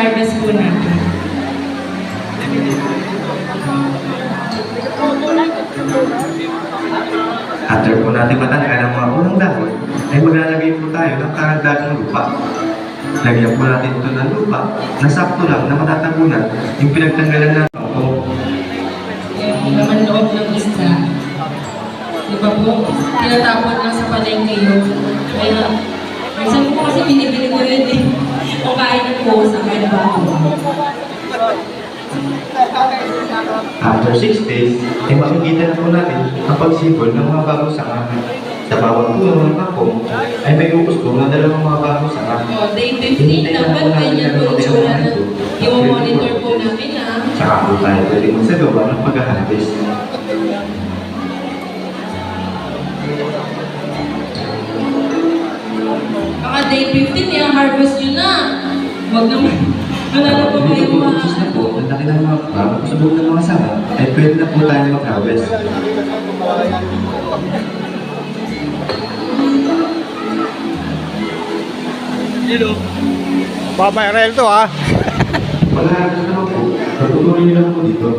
pag-harvest po natin. After po natin matanggal ang mga unang dahon, ay maglalagay po tayo ng karagdagang lupa. Lagyan po natin ito ng lupa na sakto lang na matatabunan yung pinagtanggalan ng ito. Yung naman loob ng isda. Di ba po? Tinatapon lang sa palengke yun. Kaya, minsan po kasi binibili ko yun eh. O kain po sa kanya ba po. After 6 days, ay makikita na po natin ang pagsibol ng mga bagong sanga. Sa bawat puno ng kapong ay may upos po na dalawang mga bagong sanga. O, day 15, dapat ganyan po yung tsura na i-monitor po namin ah. Saka po tayo pwede magsagawa ng pag-harvest. Mga day 15, yung harvest yun na. Huwag naman. Malala po kayo Dito po, mga... na po, ang laki ng mga subok ng mga sanga, ay pwede na po tayo mag-harvest. Babayaran to ha. Pag-harvest naman po, patuloy nyo lang po dito.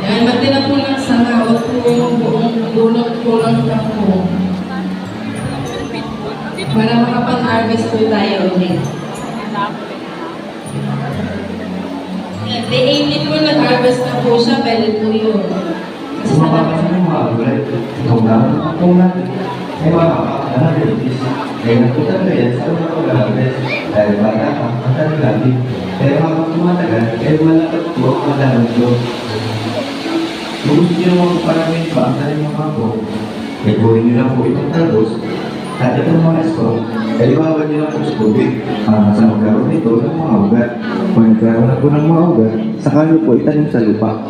Yan, magtila po ng sanga. Huwag po yung buong bulot-bulot na po. Para makapag-harvest po tayo ulit. Yan, day 18 po nag-harvest na po siya. Pwede po yun. Kasi Kung makakasama ng mga gulay, itong natin, ay makakakala na diabetes. Kaya napunta na yan sa mga pag-harvest. Dahil bata ka, ang tayo lagi. Pero habang tumatagal, ay malapit po ang madalang ito. Kung gusto nyo naman paramin pa ang tayo mga po, ay buhin nyo lang po itong talbos. At itong mga scope, ay iwawan nyo lang po sa tubig. Sa magkaroon nito ng mga ugat. Kung nagkaroon na po ng mga ugat, saka nyo po itanim sa lupa.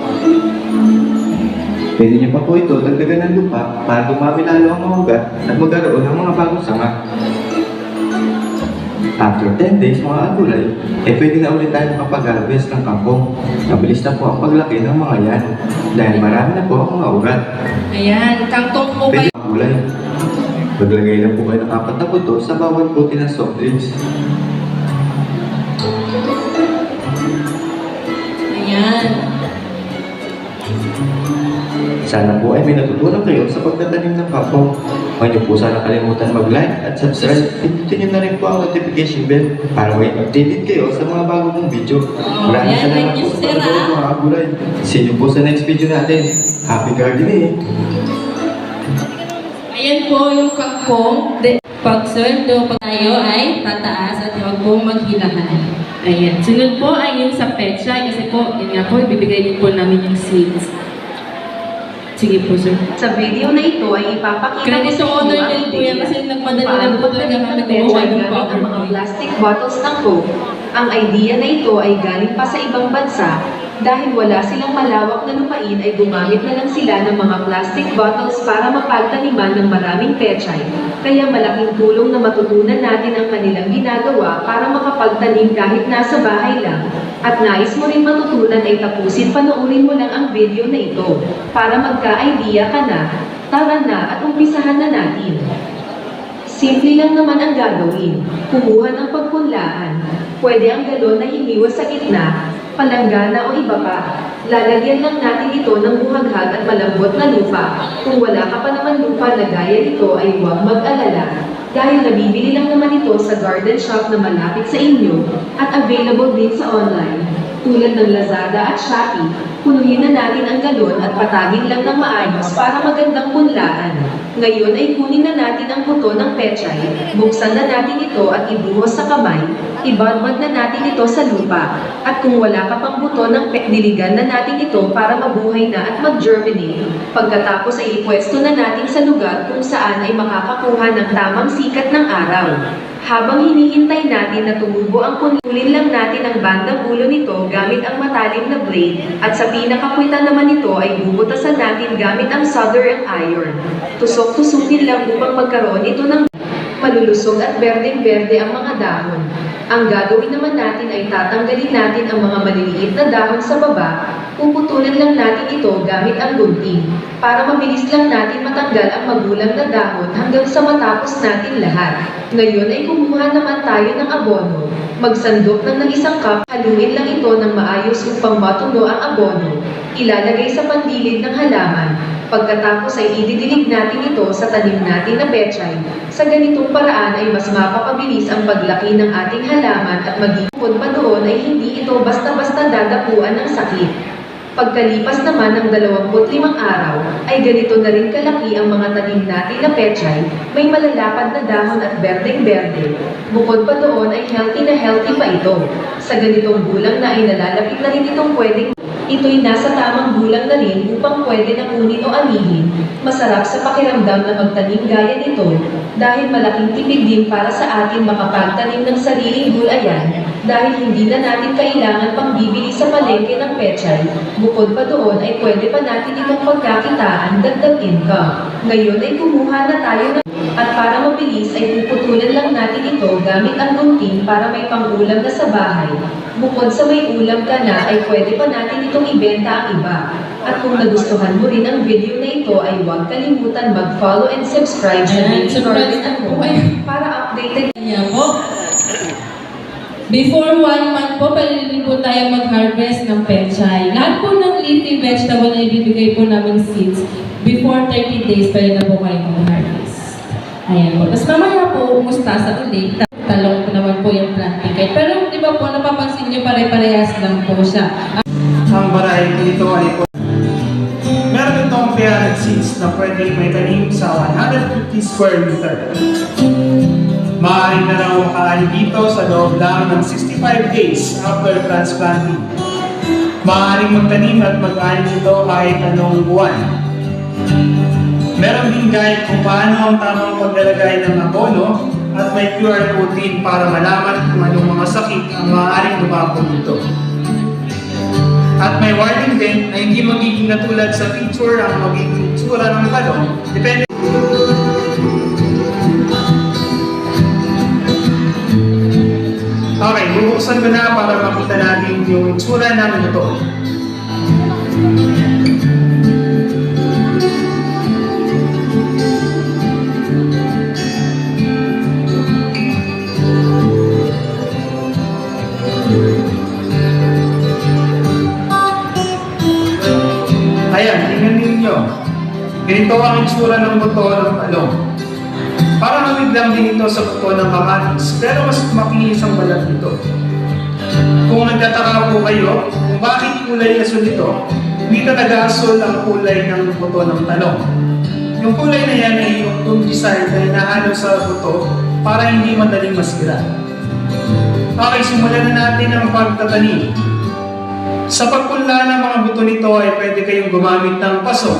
Pwede nyo pa po ito dagdagan ng lupa para dumami lalo ang mga ugat at magkaroon ng mga bagong sanga. After 10 days mga gulay, pwede na ulit tayo makapag-harvest ng kangkong. Mabilis na po ang paglaki ng mga yan dahil marami na po ang mga ugat. Ayan, kangkong po Pwede kayo. ang gulay. Maglagay lang po kayo ng 4 na buto sa bawat buti ng soft drinks. Ayan. Sana po ay may natutunan kayo sa pagtatanim ng kangkong. Huwag niyo po sana kalimutan mag-like at subscribe. Pindutin niyo na rin po ang notification bell para may updated kayo sa mga bago mong video. Maraming Ayan, salamat thank you, po sa sir, panonood mga gulay. See you po sa next video natin. Happy gardening! Ayan po yung kangkong. Pag sweldo, pag tayo ay tataas at huwag pong maghilahan. Ayan. Sunod po ay yung sa petsa kasi po, yun nga po, ibibigay din po namin yung seeds. Sige po, sir. Sa video na ito ay ipapakita Credit to honor ang din po yan kasi nagmadali lang po talaga kami pagtatanim gumawa ng ng gamit ang mga PowerPoint. plastic bottles ng Coke. Ang idea na ito ay galing pa sa ibang bansa dahil wala silang malawak na lupain ay gumamit na lang sila ng mga plastic bottles para mapagtaniman ng maraming pechay. Kaya malaking tulong na matutunan natin ang kanilang ginagawa para makapagtanim kahit nasa bahay lang. At nais mo rin matutunan ay tapusin panoorin mo lang ang video na ito para magka-idea ka na. Tara na at umpisahan na natin. Simple lang naman ang gagawin. Kumuha ng pagpunlaan. Pwede ang galon na hiniwas sa gitna, palanggana o iba pa. Lalagyan lang natin ito ng buhaghag at malambot na lupa. Kung wala ka pa naman lupa na gaya nito ay huwag mag-alala. Dahil nabibili lang naman ito sa garden shop na malapit sa inyo at available din sa online. Tulad ng Lazada at Shopee, punuhin na natin ang galon at patagin lang ng maayos para magandang punlaan. Ngayon ay kunin na natin ang buto ng pechay, buksan na natin ito at ibuhos sa kamay, ibadbad na natin ito sa lupa, at kung wala ka pang buto ng diligan na natin ito para mabuhay na at mag-germinate. Pagkatapos ay ipwesto na natin sa lugar kung saan ay makakakuha ng tamang sikat ng araw. Habang hinihintay natin na tumubo ang punulin lang natin ang bandang ulo nito gamit ang matalim na blade at sa pinakapuwitan naman nito ay bubutasan natin gamit ang soldering iron. Tusok-tusukin lang upang magkaroon ito ng malulusog at berdeng-berde ang mga dahon. Ang gagawin naman natin ay tatanggalin natin ang mga maliliit na dahon sa baba, puputulan lang natin ito gamit ang gunting. para mabilis lang natin matanggal ang magulang na dahon hanggang sa matapos natin lahat. Ngayon ay kumuha naman tayo ng abono. Magsandok ng isang cup, haluin lang ito ng maayos upang matulo ang abono. Ilalagay sa pandilid ng halaman. Pagkatapos ay ididilig natin ito sa tanim natin na pechay. Sa ganitong paraan ay mas mapapabilis ang paglaki ng ating halaman at magiging pa doon ay hindi ito basta-basta dadapuan ng sakit. Pagkalipas naman ng 25 araw, ay ganito na rin kalaki ang mga tanim natin na pechay, may malalapad na dahon at berdeng-berde. Bukod pa doon ay healthy na healthy pa ito. Sa ganitong gulang na ay nalalapit na rin itong pwedeng ito'y nasa tamang gulang na rin upang pwede na kunin o anihin. Masarap sa pakiramdam na magtanim gaya nito, dahil malaking tipid din para sa atin makapagtanim ng sariling gulayan, dahil hindi na natin kailangan pang bibili sa palengke ng pechay. Bukod pa doon ay pwede pa natin itong pagkakitaan, dagdag income. Ngayon ay kumuha na tayo ng at para mabilis ay puputulan lang natin ito gamit ang gunting para may pangulam na sa bahay. Bukod sa may ulam ka na ay pwede pa natin itong ibenta ang iba. At kung nagustuhan mo rin ang video na ito ay huwag kalimutan mag-follow and subscribe sa Ayan, Baby subscribe Garden na at po Home kayo. para updated. Ayan po. Before 1 month po, pwede po tayo mag-harvest ng pechay. Lahat po ng leafy vegetable na ibibigay po namin seeds, before 30 days, pwede na po kayo mag-harvest. Ayan po. Tapos mamaya po, mustasa ulit. Talong po naman po yung planting guide. Pero di ba po, napapansin nyo pare-parehas lang po siya. Ang variety nito ay meron itong paired seeds na pwede may tanim sa 150 square meter. Maaaring na raw makaani dito sa loob lang ng 65 days after transplanting. Maaaring magtanim at mag-ani dito kahit anong buwan. Meron din guide kung paano ang tamang paglalagay ng abono at may QR code din para malaman kung anong mga sakit ang maaaring lumabog dito. At may warning din na hindi magiging katulad sa picture ang magiging itsura ng talong. Depende. Okay, bubuksan ko na para makita natin yung itsura ng ito. Ayan, tingnan ninyo. Ganito ang itsura ng buto ng talong. Parang namiglang din ito sa buto ng kamatis, pero mas makinis ang balat nito. Kung nagtataka po kayo kung bakit kulay asul ito, hindi talaga asul ang kulay ng buto ng talong. Yung kulay na yan ay yung fungicide na hinahalo sa buto para hindi madaling masira. Okay, simulan na natin ang pagtatanim. Sa pagpunla ng mga buto nito ay pwede kayong gumamit ng paso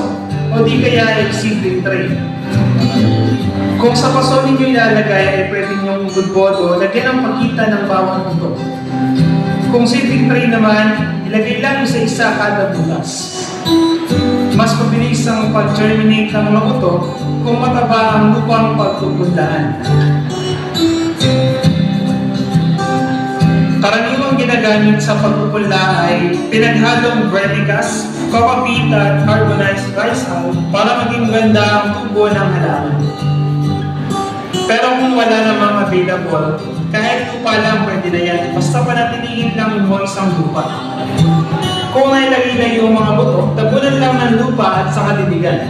o di kaya ay seedling tray. Kung sa paso ninyo ilalagay ay pwede nyong budbodo, lagyan ng pakita ng bawat buto. Kung seedling tray naman, ilagay lang isa-isa kada butas. Mas mabilis ang pag-germinate ng mga buto kung mataba ang lupang pagpupunlaan. Karaniwang ginagamit sa pagpupula ay pinaghalong vermicast, coca peat at carbonized rice hull para maging ganda ang tubo ng halaman. Pero kung wala namang available, kahit lupa lang pwede na yan, basta panatilihin lang mo isang lupa. Kung nailagay na yung mga buto, tabunan lang ng lupa at saka diligan.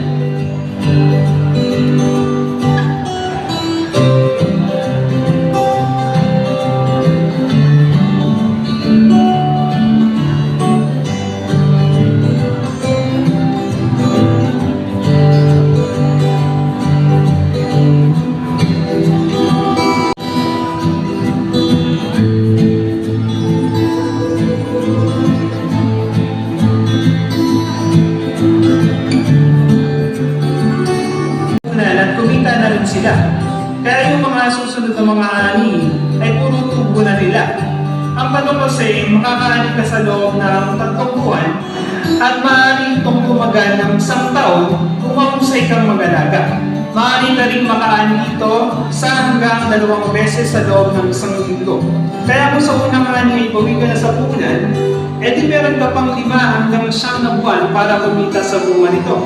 At kumita na rin sila. Kaya yung mga susunod na mga ani ay puro tubo na nila. Ang tanong kasi, makakaani ka sa loob ng 3 buwan at maaari itong tumagal ng 1 taon kung mahusay kang mag-alaga. Maaari na rin makaani ito sa hanggang 2 beses sa loob ng 1 linggo. Kaya kung sa unang ani ay bawi ka na sa punan, edi meron ka pang 5 hanggang 9 na buwan para kumita sa bunga nito.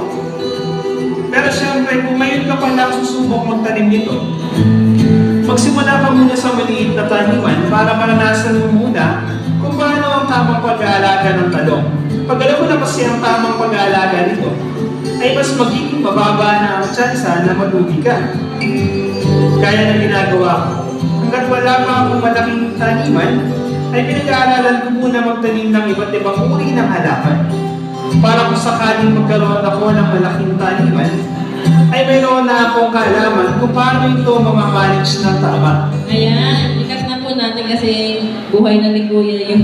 Pero siyempre, kung ngayon ka pa lang susubok magtanim nito, magsimula ka muna sa maliit na taniman para maranasan mo muna kung paano ang tamang pag-aalaga ng talong. Pag alam mo na kasi ang tamang pag-aalaga nito, ay mas magiging mababa na ang tsansa na malugi ka. Kaya na ginagawa ko, hanggat wala pa akong malaking taniman, ay pinag-aaralan ko muna magtanim ng iba't ibang uri ng halaman. Para kung sakaling magkaroon ako ng malaking taniman, ay mayroon na akong kaalaman kung paano ito mamamanage ng tama. Ayan, ikat na po natin kasi buhay na ni Kuya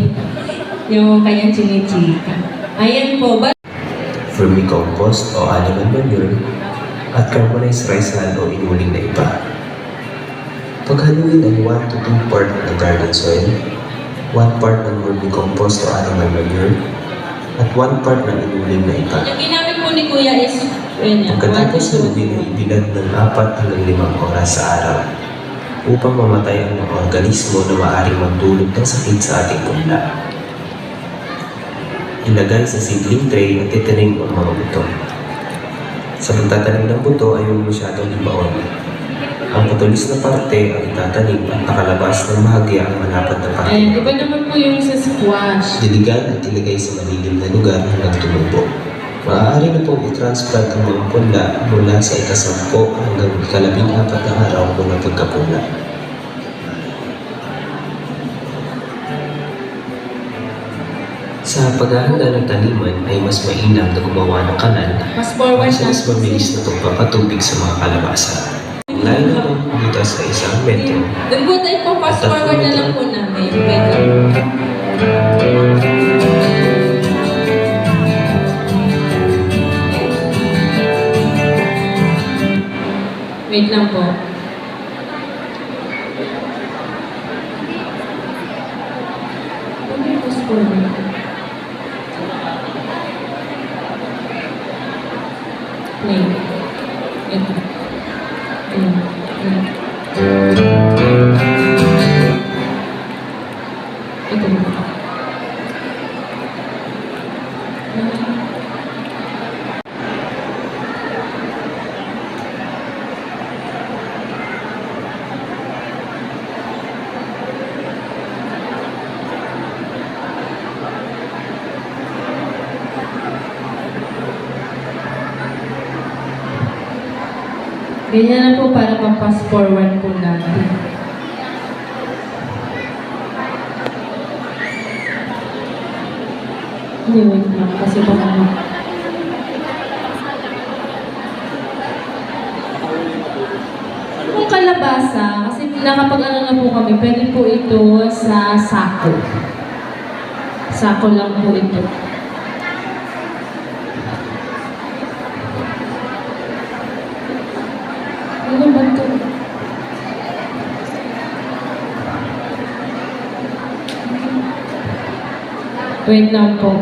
yung kanyang chinichika. Ayan po, vermicompost o animal manure, at carbonized rice hull o inuling na iba. Paghaluin ang 1 to 2 part ng garden soil, 1 part ng vermicompost o animal manure, at 1 part ng inuling na iba. yung ginamit po ni Kuya is, yun yan, 1 to Pagkatapos 2. haluin ay ibilad ng 4 hanggang 5 oras sa araw upang mamatay ang mga organismo na maaaring magdulot ng sakit sa ating punla. Ilagay sa seedling tray at titanim ang mga buto. Sa pagtatanim ng buto ay huwag masyadong ibaon. Ang patulis na parte ang itatanim at nakalabas ng bahagya ang malapad na parte. Ayan, iba naman po yung sa squash. Diligan at ilagay sa malilim na lugar hanggang tumubo. Maaari na pong i-transplant ang mga punla mula sa ika-10 hanggang ika-14 na araw mula pagkapunla. Sa paghahanda ng taniman ay mas mainam na gumawa ng kanal Mas forward sa na. mas mabilis na pagpapatubig sa mga kalabasa. Layo na ng butas sa 1 metro. Doon po tayo po, fast forward na lang po namin. Wait lang. Wait lang po. Fast forward. Play. Ito. Ito na. Ganyan na po para pa-fast forward po natin. Hindi, wait lang. Kasi baka kung kalabasa, kasi nakapag-ano na po kami, pwede po ito sa sako. Sako lang po ito. Ano ba ito? Wait lang po.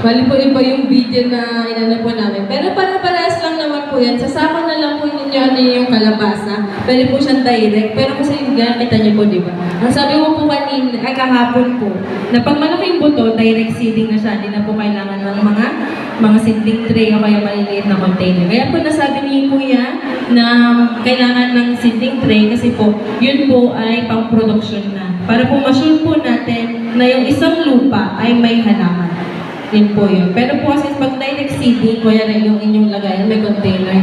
Bali po iba yung video na inano po namin. Pero para-parehas lang naman po yan. Sasama na lang po ninyo ano yung kalabasa. Pwede po siyang direct. Pero kasi kita niyo po, di ba? Ang sabi ko po kanina, kahapon po, na pag malaking buto, direct seeding na siya. Hindi na po kailangan ng mga seedling tray o kaya maliliit na container. Kaya po nasabi ni Kuya na kailangan ng seedling tray kasi po, yun po ay pang-production na. Para po ma-sure po natin na yung isang lupa ay may halaman. Yun po yun. Pero po kasi pag direct seeding, kaya na yung inyong lagayan, may container.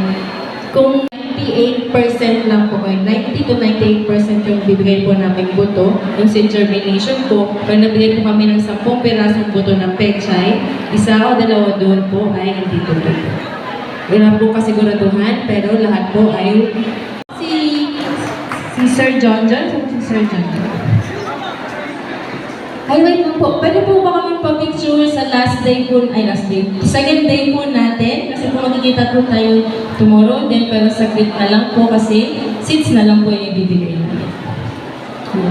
Kung 98% lang po kayo, 90 to 98% yung bibigay po namin buto, yung seed germination po, pag nabigay po kami ng 10 pirasong buto ng pechay, isa o dalawa doon po ay hindi totoo. Wala po kasiguraduhan, pero lahat po ay si Sir John John, si Sir John John. Ay, wait lang po. Pwede po ba kami pa-picture sa second day po natin? Kasi po makikita po tayo tomorrow din, pero saglit na lang po kasi seeds na lang po yung ibibigay namin.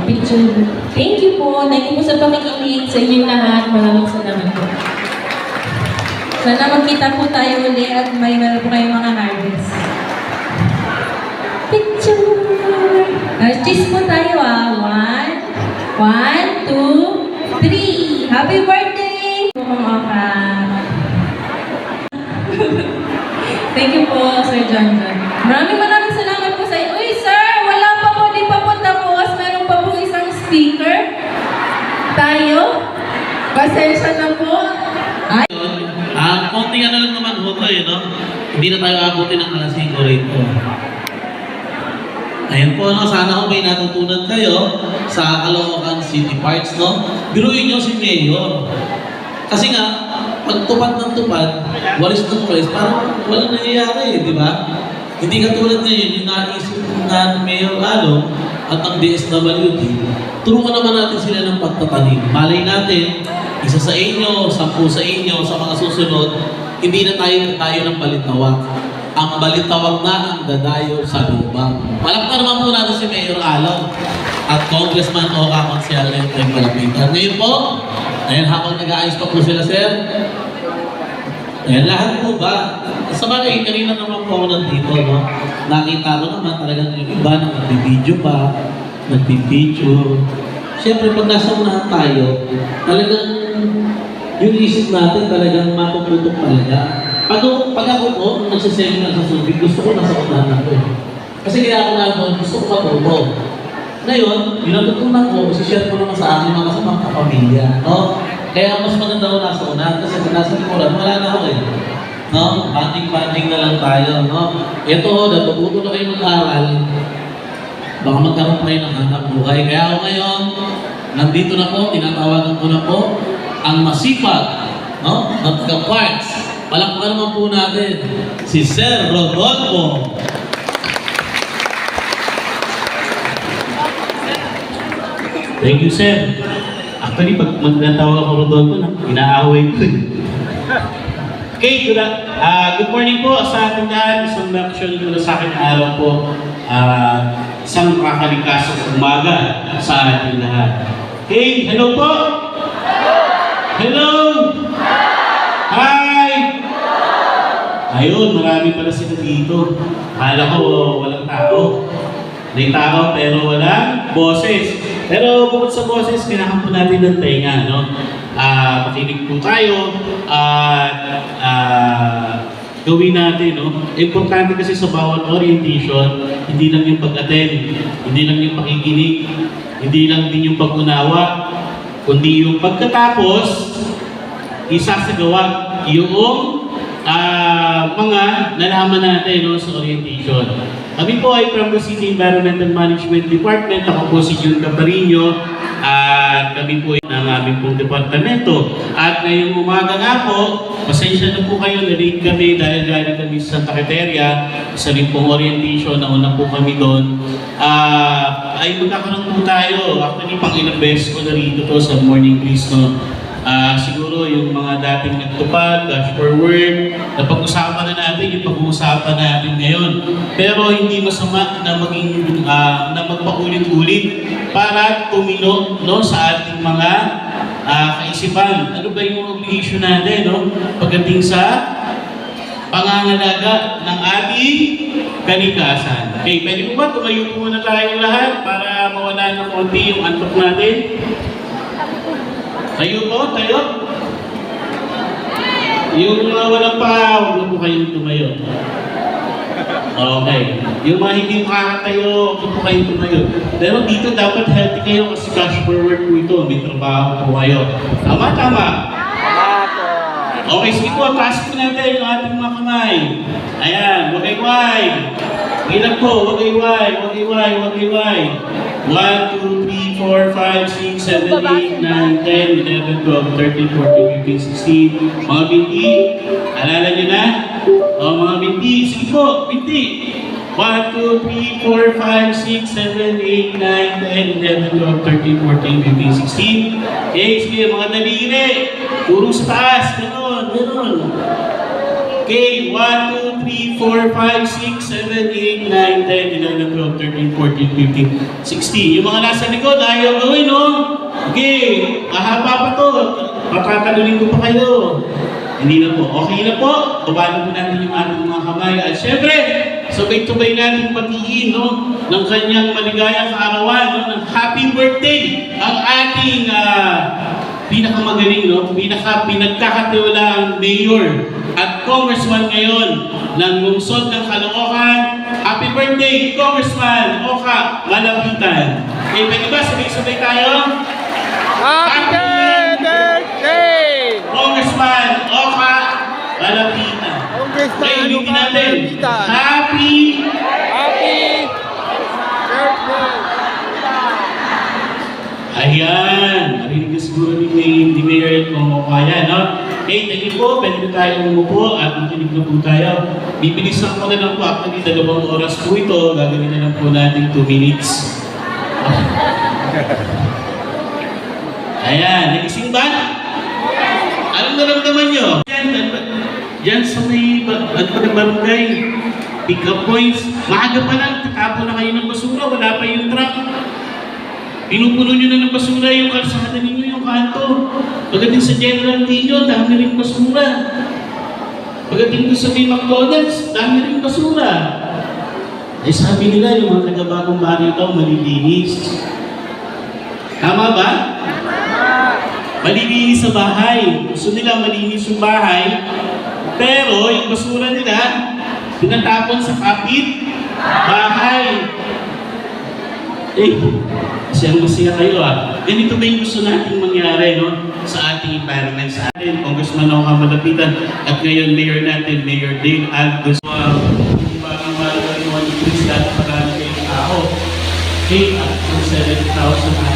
Picture. Thank you po. Thank you po sa pakikinig sa inyong lahat. Maraming salamat po. Sana magkita po tayo uli at may meron po kayong mga harvest. Picture! Cheese po tayo One, two, three! Happy birthday! Thank you po, Sir John. Pasensya na po. Ay, Konting ano lang naman ho tayo, no? Hindi na tayo abutin ng alas 5 rito. Ayan po, no? Sana ho may natutunan kayo sa Caloocan City Parks, no? Biruin nyo si Mayor. Kasi nga, pag tupad ng tupad, walis ng walis, parang walang nangyayari, di ba? Hindi katulad ngayon, yung naisip na ni Mayor Along at ang DSWD, tulungan naman natin sila ng pagtatanim. Malay natin, isa sa inyo, 10 sa inyo, sa mga susunod, hindi na tayo ng balitawag. Ang balitawag na ang dadayo sa lubang. Palakpan naman po natin si Mayor Along at Congressman Oka Consial Enteng Malapitan. Ngayon po, ayan, habang nag-aayos pa po sila, sir, ayan, lahat po ba? Sa bagay, kanina naman po ako nandito, no? Nakita ko naman talagang yung iba na nagbibideo pa, nagbibideo. Siyempre, pag nasa unahan tayo, talagang yung isip natin talagang matututok talaga. Pag ako po, nung nagsaseminar sa Subic, gusto ko nasa unahan ako. Kasi kaya ako na gusto ko matuto. Ngayon, yung natutunan ko, share ko naman sa aking mga kasamang kapamilya. No? Kaya mas maganda ko nasa unahan kasi pag nasa likuran, wala na ako eh. No? Banding-banding na lang tayo. No? Ito, natututo na kayo mag-aral. Baka magkaroon pa kayo ng hanap buhay. Kaya ako ngayon, nandito na po, tinatawagan ko na po, ang masipag, no? Ng taga-parks. Palakpan naman po natin si Sir Rodolfo. Thank you, sir. Actually, pag magtatawag ako Rodolfo, inaaway ko. Okay, good morning po sa ating lahat. Isang actually mula sa akin araw po. Isang makakaligtasang umaga sa ating lahat. Okay, hello po! Hello! Hi! Ayun, marami pala sila dito. Akala ko walang tao. May tao pero walang boses. Pero bukod sa boses, kailangan po natin ng tenga, no? Makinig po tayo at gawin natin, no? Importante kasi sa bawat orientation, hindi lang yung pag-attend, hindi lang yung pakikinig, hindi lang din yung pag-unawa, kundi yung pagkatapos, isasagawa yung mga nalaman natin, no, sa orientation. Kami po ay from the City Environmental Management Department. Ako po si Jun Caparino at kami po ay ng aming pong departamento. At ngayong umaga nga po, pasensya na po kayo, na-late kami dahil galing kami sa Santa Quiteria. Isa rin pong orientation, nauna po kami doon. Ay magkakaroon po tayo. Actually, pang ilang beses ko na rito to sa morning breeze, no? Siguro yung mga dating nagtupad, dash forward, napag-usapan na natin yung pag-uusapan natin ngayon. Pero hindi masama na maging na magpaulit-ulit para tumino, no, sa ating mga kaisipan. Ano ba yung obligation natin, no, pagdating sa pangangalaga ng ating kalikasan. Okay, pwede po ba tumayo po muna tayong lahat para mawala ng konti yung antok natin? Tayo po, tayo. Yung mga walang paa, huwag na po kayong tumayo. Okay. Yung mga hindi makakatayo, huwag po kayong tumayo. Pero dito dapat healthy kayo kasi cash forward po ito. May trabaho po kayo. Tama, tama. Okay, sige po, taas po natin yung ating mga kamay. Ayan, wagay-way. Ilan po, wagay-way, wagay-way, wagay-way. 1, 2, 3, 4, 5, 6, 7, 8, 9, 10, 11, 12, 13, 14, 15, 16. Mga binti, alala nyo na? O mga binti, sige po, binti. 1, 2, 3, 4, 5, 6, 7, 8, 9, 10, 11, 12, 13, 14, 15, 16. Okay, sige, mga daliri. Puro sa taas, gano'n, gano'n. Okay, 1, 2, 3, 4, 5, 6, 7, 8, 9, 10, 11, 12, 13, 14, 15, 16. Yung mga nasa likod, ayaw gawin, no? Okay, mahaba pa to. Patatalunin ko pa kayo. Hindi na po. Okay na po. Babalan po natin yung ating mga kamay. At syempre, sabay-tubay natin patiin, no, ng kanyang maligayang kaarawan, no, ng happy birthday ang ating pinakamagaling, no, pinagkakatiwalaang mayor at congressman ngayon ng lungsod ng Caloocan. Happy birthday, Congressman Oka Malapitan. Okay, pwede ba sabay-sabay tayo? Happy birthday! Okay, ulitin natin. Happy Ayan, narinig na siguro ni Mayor kung kaya, no? Okay, thank you po. Pwede na tayo umupo at makinig na po tayo. Bibilisan ko na lang po. Actually, 2 oras po ito. Gagawin na lang po natin 2 minutes. Ayan, nagising ba? Anong naramdaman nyo? Diyan sa may barangay, pick up points. Maaga pa lang, tatapo na kayo ng basura. Wala pa yung truck. Pinupuno nyo na ng basura yung kalsada ninyo, yung kanto. Pagdating sa General Tino, dami rin basura. Pagdating doon sa may McDonald's, dami rin basura. Eh sabi nila, yung mga taga-bagong barrio daw, malilinis. Tama ba? Malilinis sa bahay. Gusto nila malinis yung bahay, pero yung basura nila, tinatapon sa kapit bahay. Eh, masaya kayo ah. Ganito ba yung gusto natin mangyari, no? Sa ating environment, sa atin, Congressman Oka Malapitan, at ngayon Mayor natin, Mayor Dale Alves. Bagong malaking mga increase dati marami kayong tao. Okay, at kung 70,000 na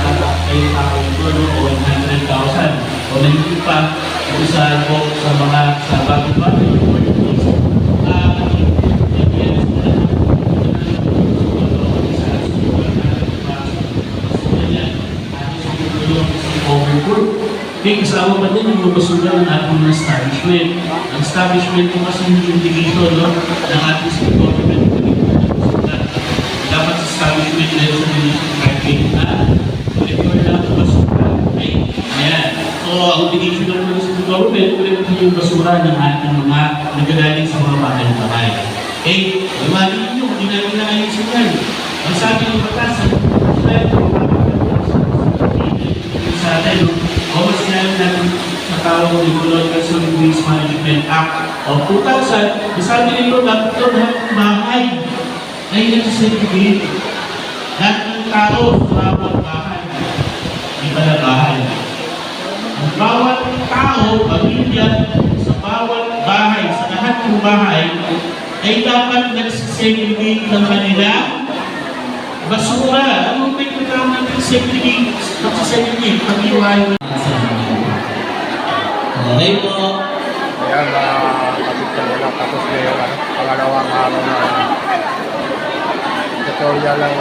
kayong tao ito, no? O 100,000. O nandito pa, ito sa mga sa bagong-bagong may kasama pa din yung basura ng ating establishment. Ang establishment po kasi yung indication, no, ng ating city government. Dapat sa establishment na yun sa division parking na monitor lang ang basura. Okay? Ayan. So, ang indication ng city government, monitor yung basura ng ating mga nagagaling sa mga bahay-bahay. Okay? Imagine nyo, hindi namin na ngayon siya. Ang sabi ng batas, sa atin, o mas sinabi natin sa tawag ng Ecological Solid Waste Management Act of 2000, sabi nito dapat ito lahat ng bahay ay nagsisegregate. Lahat ng tao sa bawat bahay. Di ba na bahay? Ang bawat tao, pamilya, sa bawat bahay, sa lahat ng bahay, ay dapat nagsisegregate ng kanila basura. Anong may pagkakaroon natin segregate? Nagsisegregate, pag-iwain. Okay po. Ayan, kapit ka na lang. Tapos na yung pangalawang araw na tutorial lang.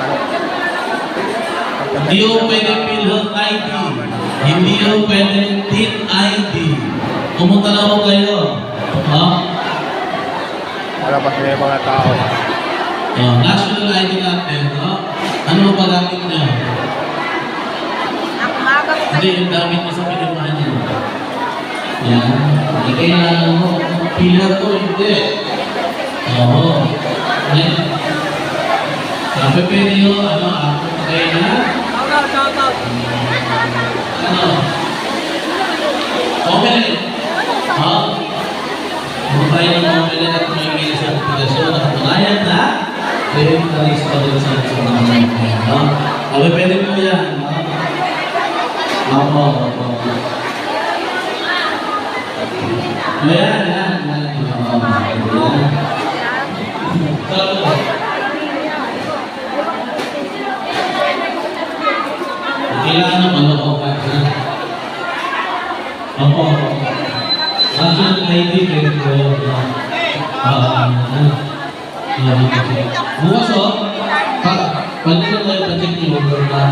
Hindi ho pwede PhilHealth ID. Hindi ho pwede TIN ID. Pumunta na ho kayo. Ha? Malabas na yung mga tao. National ID natin. Ano ba gamit niya? Hindi, yung gamit mo sa pinimahan niya. Yan. Hindi kaya mo. Pilar ko, hindi. Oo. Yan. Sabi pwede yun, ako kayo na? Ano? Omelette. Ha? Kung tayo ng omelette at may may sa aplikasyon, nakapanayan na, pwede yung talis pa rin sa mga mga. Sabi pwede mo yan. Opo. Ayan. Kailangan ng malookan. Opo. National ID pwede ko. Bukas o, pag nila kayo pa-check nyo,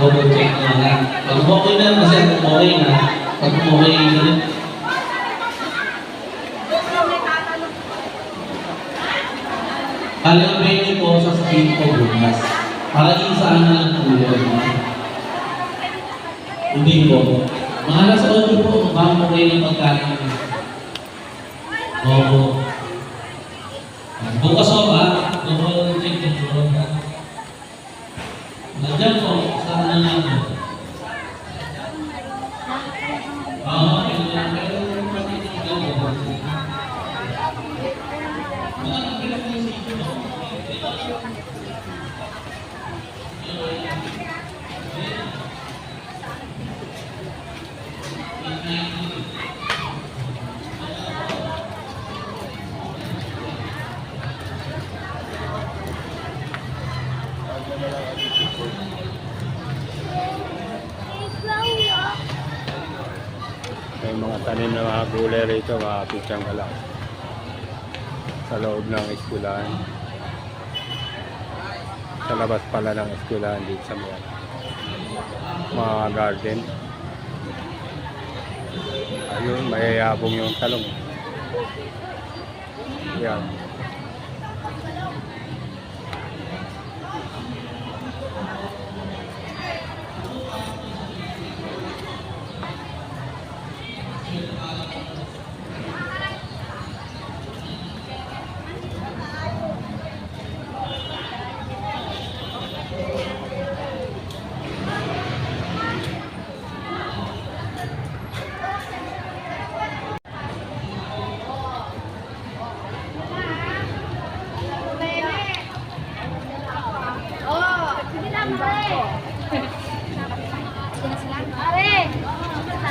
double check nyo na. Pag okay na, kasi okay na. Pag okay na rin. Kalabay niyo po sa speed po bukas. Para isaan na lang po yun. Hindi po. Mga nasa audio po, baka kayo ng pagkain. Oo. Bukas o ba? Double check nyo po. Nandiyan po, saan na lang po. May mga tanim na mga gulay rito, mga pitsang galak. Sa loob ng eskwelahan. Sa labas pala ng eskwelahan dito sa mga garden. Ayun, mayayabong yung talong. Yan.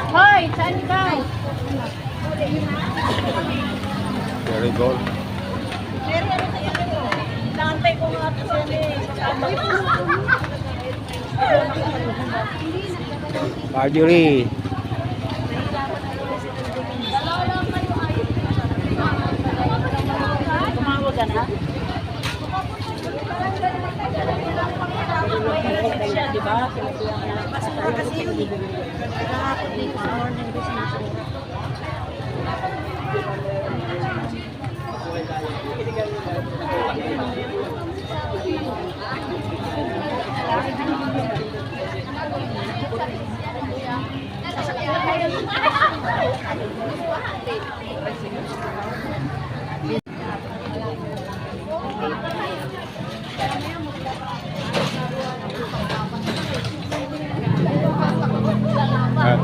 Hoy, saan ikaw? Very good. Naantay ko nga ito siya Marjorie. Tumawag ka na? Siya, di ba? Pasok ka kasi yun eh. Kahapon din sa morning ko sinasura.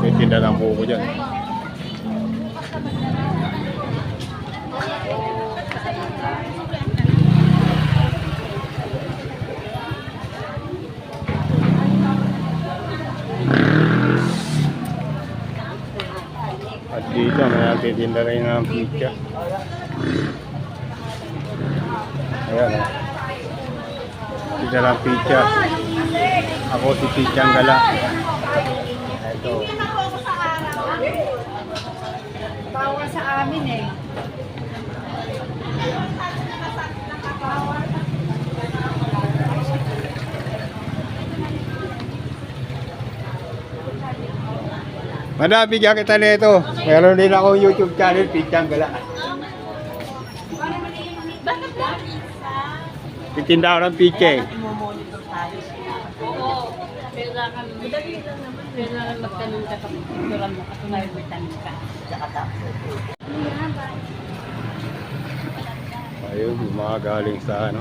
Titinda ng buko dyan. At dito may nagtitinda rin ng pizza. Ayan o. Tinda ng pizza. Ako si Pichang Gala. Ito. Bawal sa amin eh. Madami bigyan kita nito. Meron din akong YouTube channel, Pichang Gala. Bakit ba? Titinda ako ng pizza eh. Monitor tayo. Oo. Kailangan, madali lang naman. Kailangan magtanong ka sa picturean mo kasi may tanong ka. Tsaka tapos. Ayun, yung mga galing sa ano.